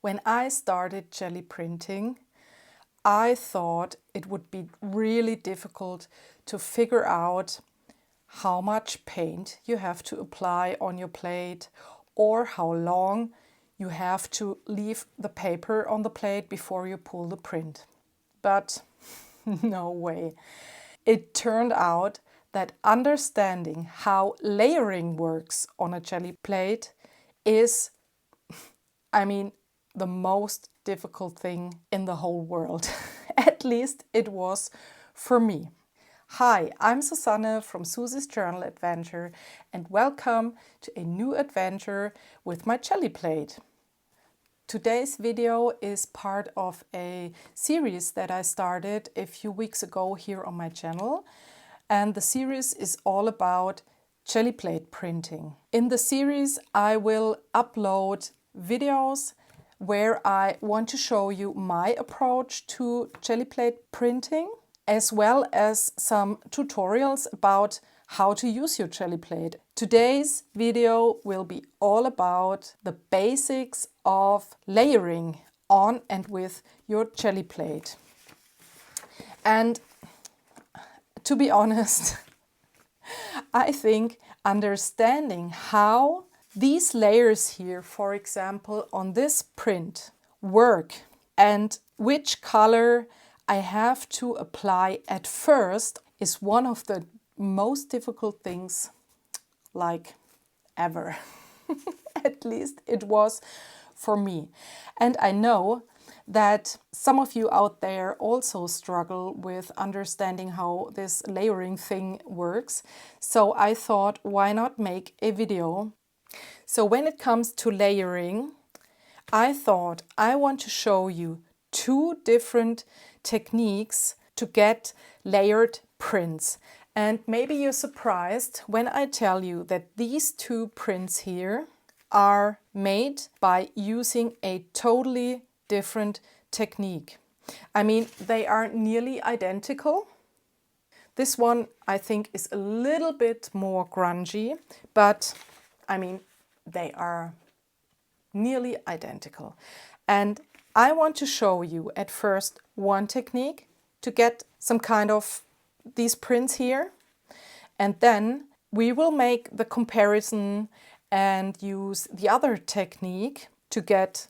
When I started jelly printing, I thought it would be really difficult to figure out how much paint you have to apply on your plate or how long you have to leave the paper on the plate before you pull the print. But no way. It turned out that understanding how layering works on a jelly plate is, the most difficult thing in the whole world. At least it was for me. Hi, I'm Susanne from Susie's Journal Adventure and welcome to a new adventure with my Gelliplate. Today's video is part of a series that I started a few weeks ago here on my channel, and the series is all about Gelliplate printing. In the series I will upload videos where I want to show you my approach to Gelliplate printing, as well as some tutorials about how to use your Gelliplate. Today's video will be all about the basics of layering on and with your Gelliplate. And to be honest, I think understanding how these layers here, for example, on this print work and which color I have to apply at first is one of the most difficult things like ever. At least it was for me. And I know that some of you out there also struggle with understanding how this layering thing works. So I thought, why not make a video? So when it comes to layering, I thought I want to show you two different techniques to get layered prints. And maybe you're surprised when I tell you that these two prints here are made by using a totally different technique. They are nearly identical. This one I think is a little bit more grungy, but they are nearly identical. And I want to show you at first one technique to get some kind of these prints here. And then we will make the comparison and use the other technique to get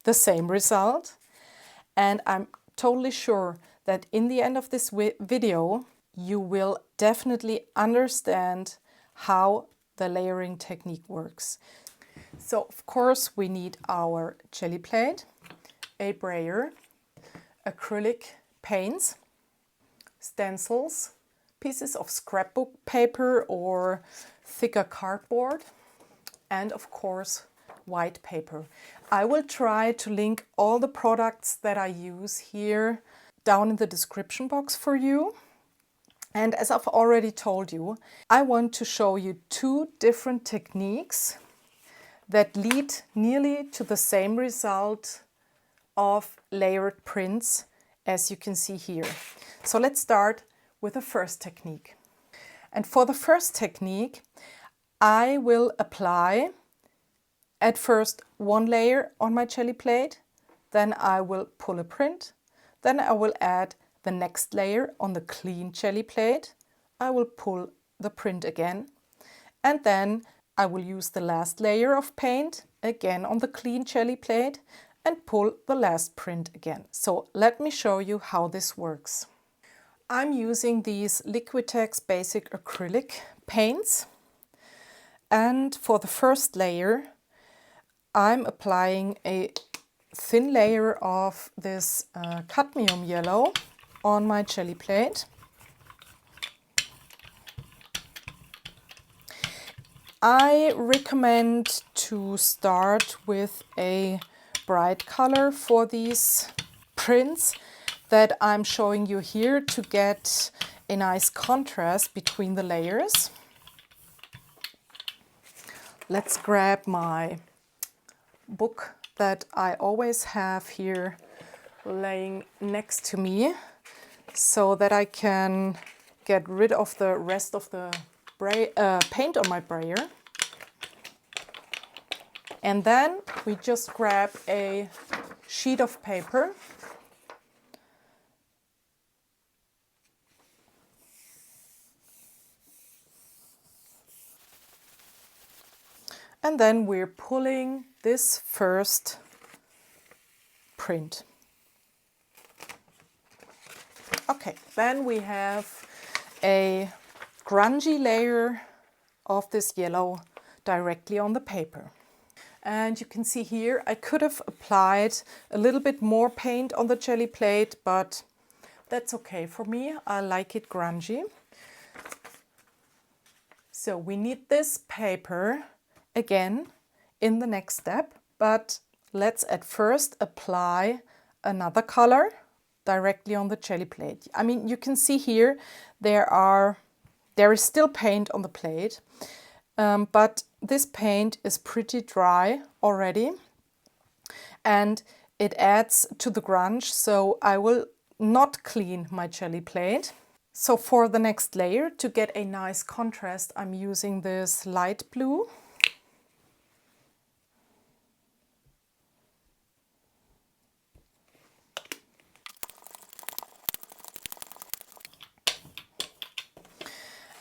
the same result. And I'm totally sure that in the end of this video, you will definitely understand how the layering technique works. So of course we need our Gelliplate, a brayer, acrylic paints, stencils, pieces of scrapbook paper or thicker cardboard, and of course white paper. I will try to link all the products that I use here down in the description box for you. And as I've already told you, I want to show you two different techniques that lead nearly to the same result of layered prints, as you can see here. So let's start with the first technique. And for the first technique, I will apply at first one layer on my Gelliplate, then I will pull a print, then I will add the next layer on the clean Gelliplate. I will pull the print again, and then I will use the last layer of paint again on the clean Gelliplate and pull the last print again. So let me show you how this works. I'm using these Liquitex basic acrylic paints, and for the first layer I'm applying a thin layer of this cadmium yellow on my Gelliplate. I recommend to start with a bright color for these prints that I'm showing you here to get a nice contrast between the layers. Let's grab my book that I always have here laying next to me so that I can get rid of the rest of the paint on my brayer. And then we just grab a sheet of paper. And then we're pulling this first print. Okay, then we have a grungy layer of this yellow directly on the paper. And you can see here I could have applied a little bit more paint on the Gelliplate, but that's okay for me. I like it grungy. So we need this paper again in the next step, but let's at first apply another color directly on the Gelliplate. I mean, you can see here there is still paint on the plate, but this paint is pretty dry already and it adds to the grunge, so I will not clean my Gelliplate. So for the next layer, to get a nice contrast, I'm using this light blue.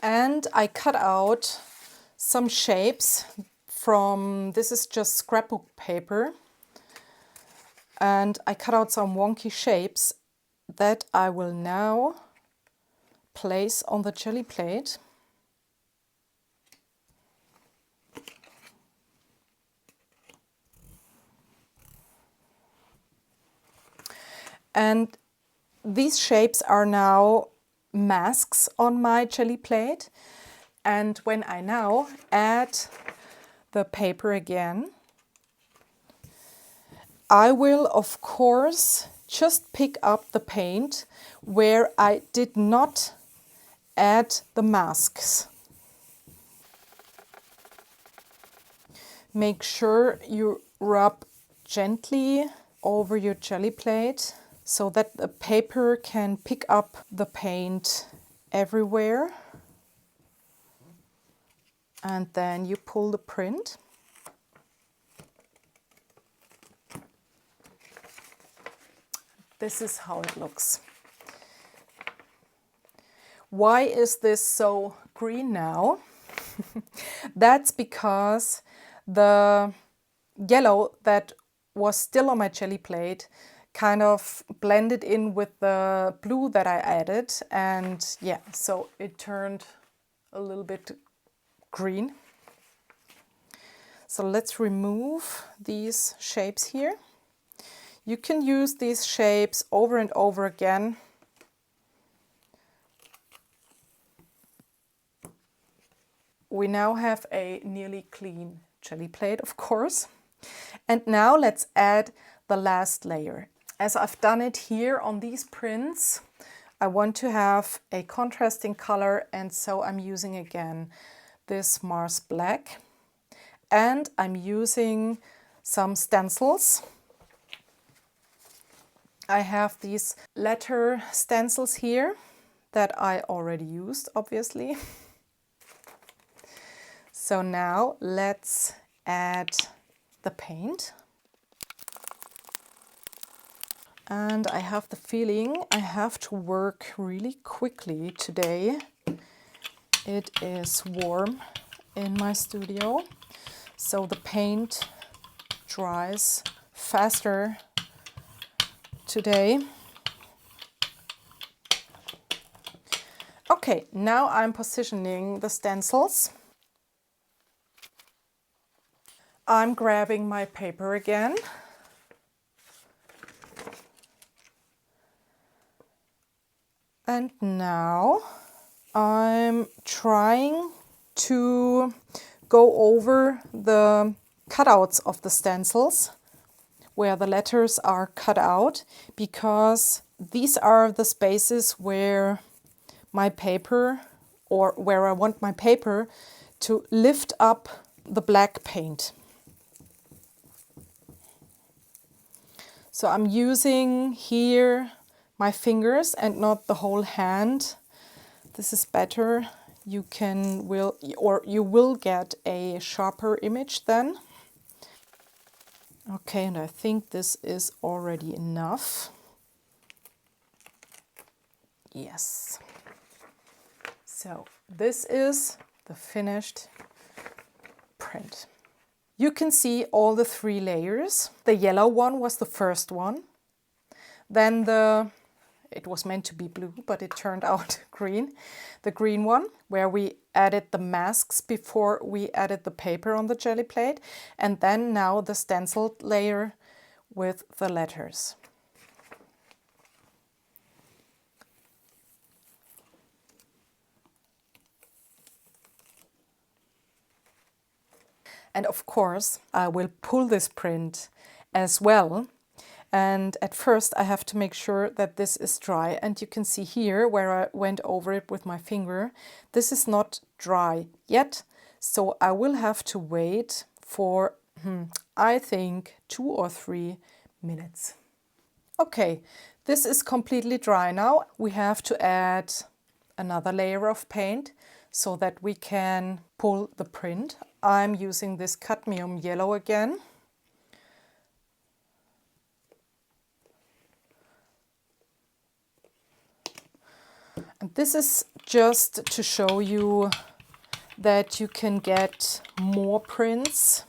And I cut out some shapes from, this is just scrapbook paper. And I cut out some wonky shapes that I will now place on the Gelliplate. And these shapes are now masks on my Gelliplate, and when I now add the paper again, I will of course just pick up the paint where I did not add the masks. Make sure you rub gently over your Gelliplate so that the paper can pick up the paint everywhere. And then you pull the print. This is how it looks. Why is this so green now? That's because the yellow that was still on my Gelliplate kind of blended in with the blue that I added, and yeah, so it turned a little bit green. So let's remove these shapes here. You can use these shapes over and over again. We now have a nearly clean Gelliplate, of course. And now let's add the last layer. As I've done it here on these prints, I want to have a contrasting color, and so I'm using again this Mars Black. And I'm using some stencils. I have these letter stencils here that I already used, obviously. So now let's add the paint. And I have the feeling I have to work really quickly today. It is warm in my studio, so the paint dries faster today. Okay, now I'm positioning the stencils. I'm grabbing my paper again. And now I'm trying to go over the cutouts of the stencils where the letters are cut out, because these are the spaces where my paper, or where I want my paper to lift up the black paint. So I'm using here my fingers and not the whole hand. This is better. You will get a sharper image then. Okay, and I think this is already enough. Yes. So this is the finished print. You can see all the 3 layers. The yellow one was the first one. Then it was meant to be blue, but it turned out green. The green one, where we added the masks before we added the paper on the Gelliplate. And then now the stenciled layer with the letters. And of course, I will pull this print as well. And at first I have to make sure that this is dry. And you can see here where I went over it with my finger, this is not dry yet. So I will have to wait for, I think, 2 or 3 minutes. Okay, this is completely dry now. We have to add another layer of paint so that we can pull the print. I'm using this cadmium yellow again. And this is just to show you that you can get more prints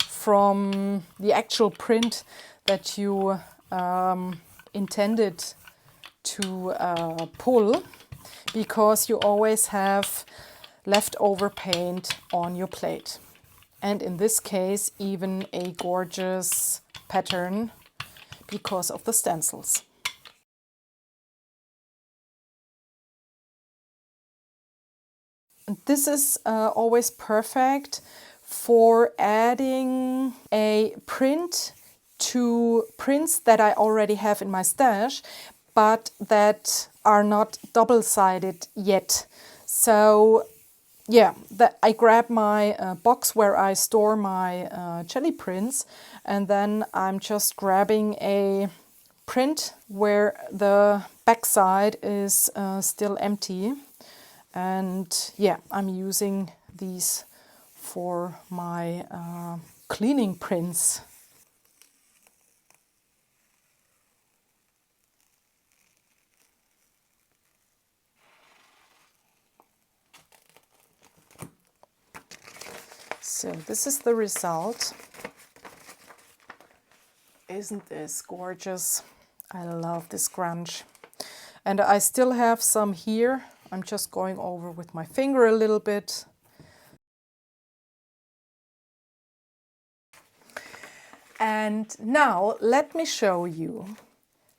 from the actual print that you intended to pull, because you always have leftover paint on your plate. And in this case, even a gorgeous pattern because of the stencils. And this is always perfect for adding a print to prints that I already have in my stash, but that are not double-sided yet. So yeah, I grab my box where I store my jelly prints, and then I'm just grabbing a print where the backside is still empty. And yeah, I'm using these for my cleaning prints. So this is the result. Isn't this gorgeous? I love this grunge. And I still have some here. I'm just going over with my finger a little bit. And now let me show you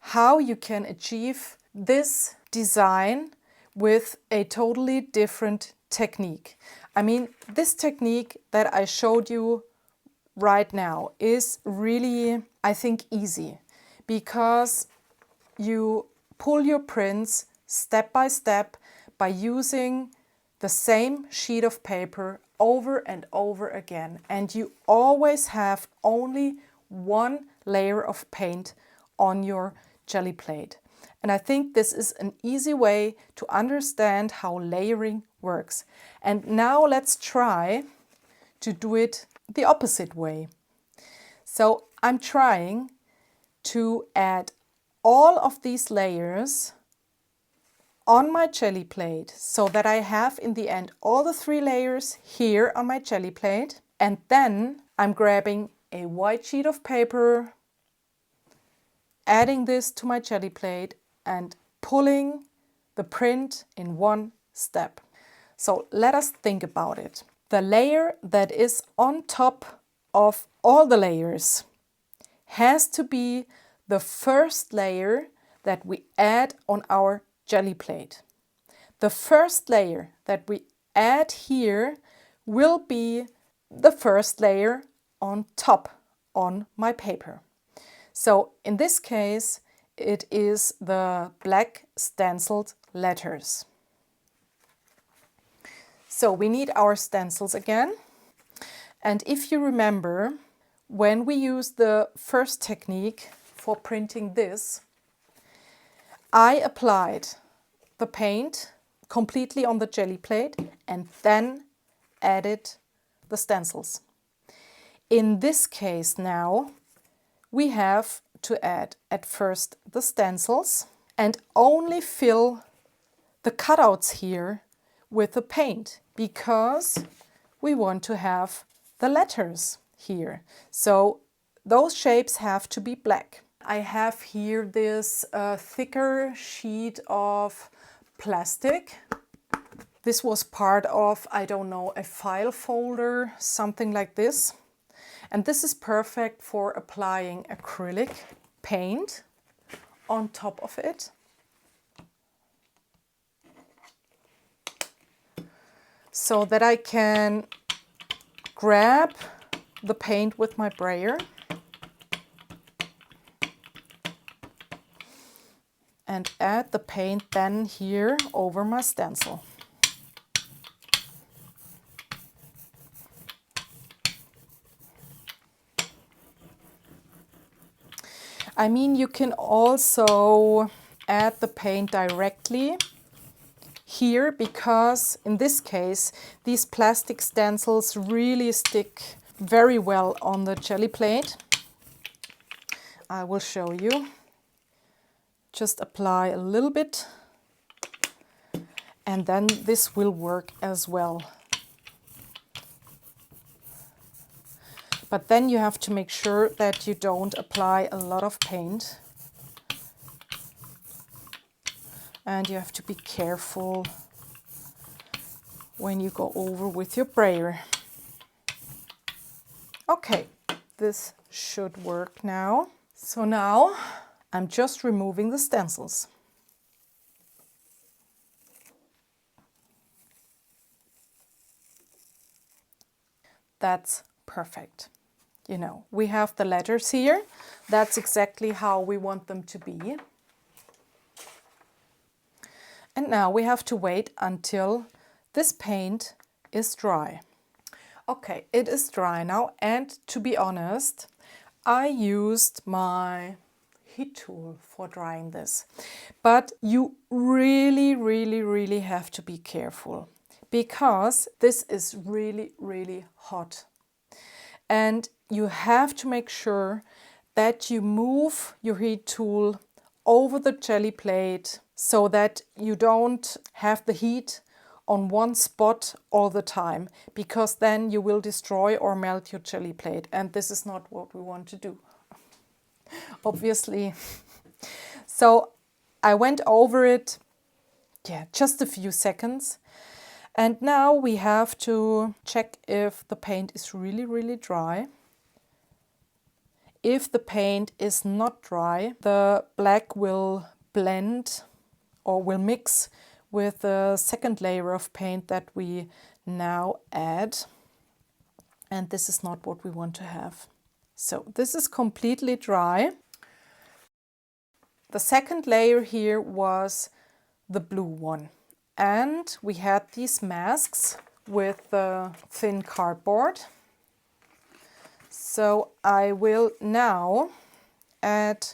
how you can achieve this design with a totally different technique. I mean, this technique that I showed you right now is really, I think, easy, because you pull your prints step by step by using the same sheet of paper over and over again. And you always have only one layer of paint on your jelly plate. And I think this is an easy way to understand how layering works. And now let's try to do it the opposite way. So I'm trying to add all of these layers on my jelly plate so that I have in the end all the 3 layers here on my jelly plate. And then I'm grabbing a white sheet of paper, adding this to my jelly plate and pulling the print in one step. So let us think about it. The layer that is on top of all the layers has to be the first layer that we add on our jelly plate. The first layer that we add here will be the first layer on top on my paper. So in this case, it is the black stenciled letters. So we need our stencils again. And if you remember, when we used the first technique for printing this, I applied the paint completely on the jelly plate and then added the stencils. In this case now, we have to add at first the stencils and only fill the cutouts here with the paint, because we want to have the letters here. So those shapes have to be black. I have here this thicker sheet of plastic. This was part of, I don't know, a file folder, something like this. And this is perfect for applying acrylic paint on top of it. So that I can grab the paint with my brayer and add the paint then here over my stencil. I mean, you can also add the paint directly here, because in this case these plastic stencils really stick very well on the Gelliplate. I will show you. Just apply a little bit and then this will work as well. But then you have to make sure that you don't apply a lot of paint. And you have to be careful when you go over with your brayer. Okay, this should work now. So now I'm just removing the stencils. That's perfect. You know, we have the letters here. That's exactly how we want them to be. And now we have to wait until this paint is dry. Okay, it is dry now, and to be honest, I used my heat tool for drying this. But you really have to be careful, because this is really hot. And you have to make sure that you move your heat tool over the Gelliplate so that you don't have the heat on one spot all the time, because then you will destroy or melt your Gelliplate, and this is not what we want to do, obviously. So I went over it, just a few seconds, and now we have to check if the paint is really dry. If the paint is not dry, the black will blend or will mix with the second layer of paint that we now add. And this is not what we want to have. So this is completely dry. The second layer here was the blue one. And we had these masks with the thin cardboard. So I will now add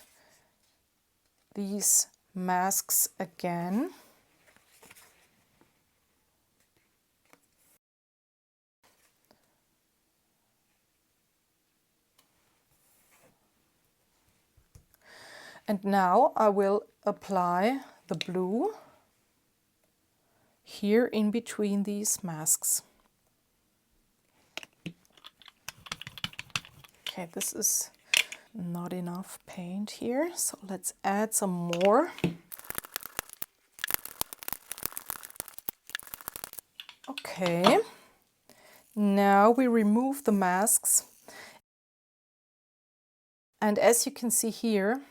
these masks again. And now I will apply the blue here in between these masks. Okay, this is not enough paint here, so let's add some more. Okay, now we remove the masks, and as you can see here,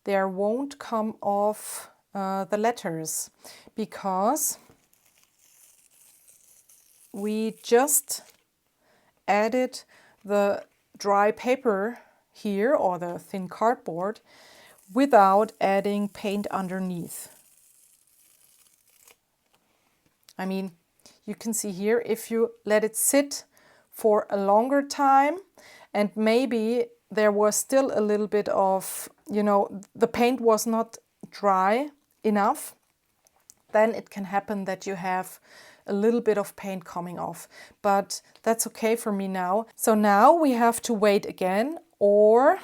there won't come off the letters, because we just added the dry paper here, or the thin cardboard, without adding paint underneath. I mean, you can see here, if you let it sit for a longer time and maybe there was still a little bit of, you know, the paint was not dry enough, then it can happen that you have a little bit of paint coming off, but that's okay for me now. So now we have to wait again, or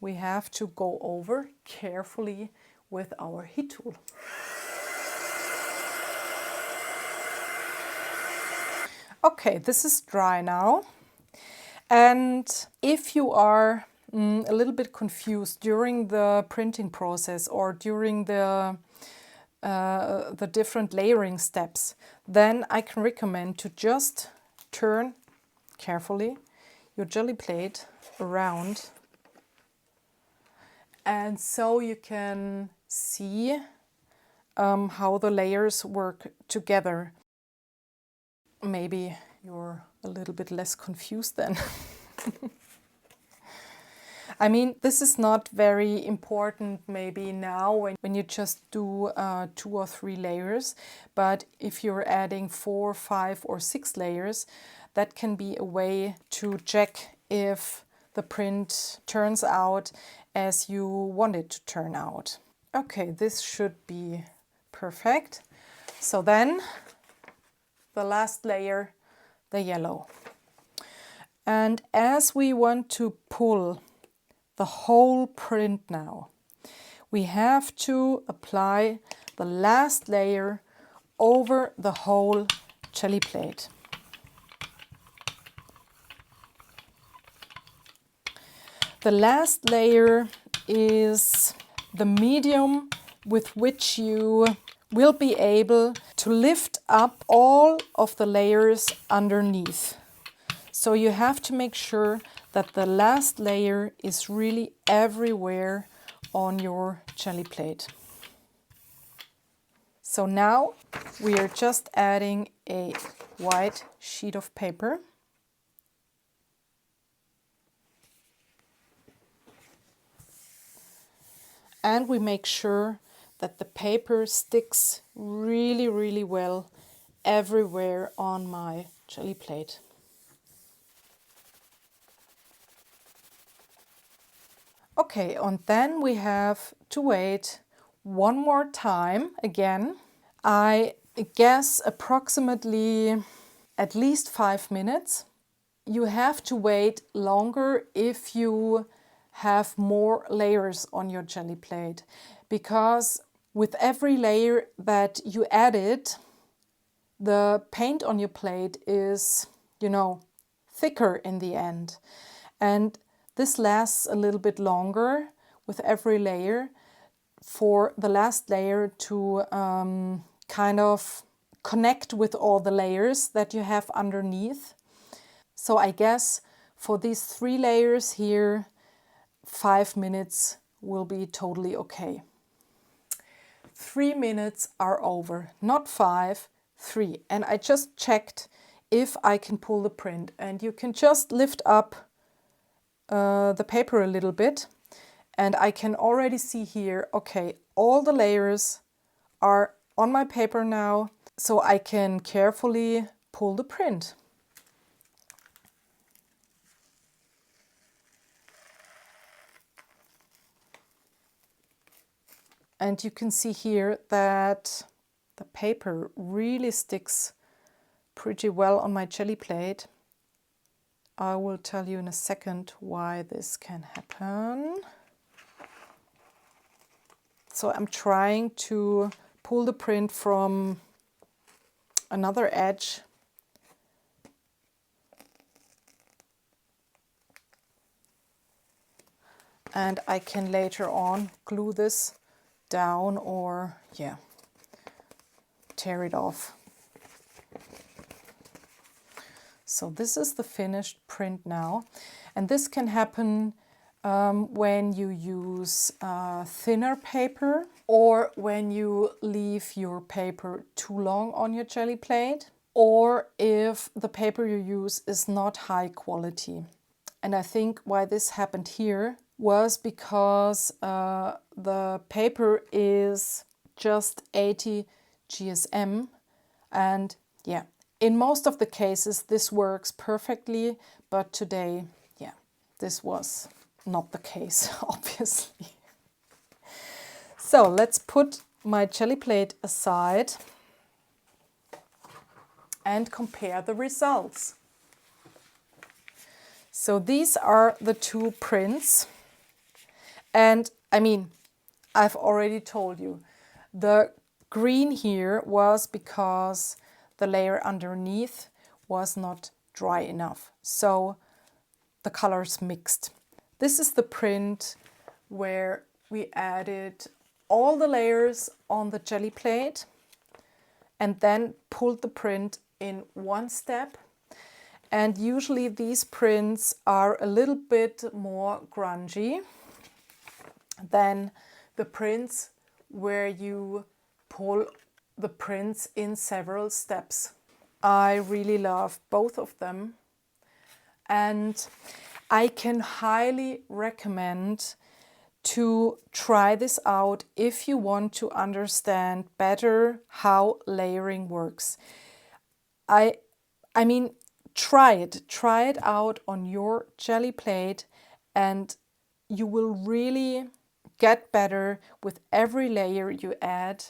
we have to go over carefully with our heat tool. Okay, this is dry now. And if you are a little bit confused during the printing process or during the different layering steps, then I can recommend to just turn carefully your jelly plate around, and so you can see how the layers work together. Maybe you're a little bit less confused then. I mean, this is not very important maybe now when you just do 2 or 3 layers, but if you're adding 4, 5 or 6 layers, that can be a way to check if the print turns out as you want it to turn out. Okay, this should be perfect. So then the last layer, the yellow. And as we want to pull the whole print now, we have to apply the last layer over the whole jelly plate. The last layer is the medium with which you will be able to lift up all of the layers underneath. So you have to make sure that the last layer is really everywhere on your jelly plate. So now we are just adding a white sheet of paper. And we make sure that the paper sticks really, really well everywhere on my jelly plate. Okay, and then we have to wait one more time again. I guess approximately at least 5 minutes. You have to wait longer if you have more layers on your jelly plate, because with every layer that you added, the paint on your plate is, you know, thicker in the end. And this lasts a little bit longer with every layer for the last layer to kind of connect with all the layers that you have underneath. So I guess for these 3 layers here, 5 minutes will be totally okay. 3 minutes are over, not 5, 3. And I just checked if I can pull the print, and you can just lift up the paper a little bit, and I can already see here, okay, all the layers are on my paper now, so I can carefully pull the print. And you can see here that the paper really sticks pretty well on my jelly plate. I will tell you in a second why this can happen. So I'm trying to pull the print from another edge. And I can later on glue this down or, yeah, tear it off. So this is the finished print now. And this can happen when you use thinner paper, or when you leave your paper too long on your jelly plate, or if the paper you use is not high quality. And I think why this happened here was because the paper is just 80 GSM, and yeah, in most of the cases this works perfectly, but today, yeah, this was not the case, obviously. So let's put my jelly plate aside. and compare the results. So these are the two prints. And I mean, I've already told you, the green here was because the layer underneath was not dry enough. So the colors mixed. This is the print where we added all the layers on the Gelliplate and then pulled the print in one step. And usually these prints are a little bit more grungy than the prints where you pull the prints in several steps. I really love both of them, and I can highly recommend to try this out if you want to understand better how layering works. I mean, try it out on your Gelliplate, and you will really get better with every layer you add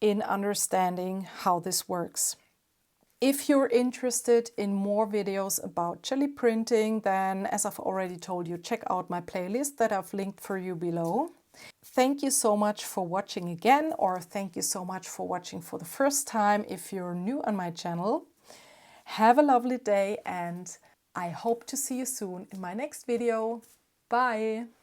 in understanding how this works. If you're interested in more videos about jelly printing, then as I've already told you, check out my playlist that I've linked for you below. Thank you so much for watching again, or thank you so much for watching for the first time if you're new on my channel. Have a lovely day, and I hope to see you soon in my next video. Bye!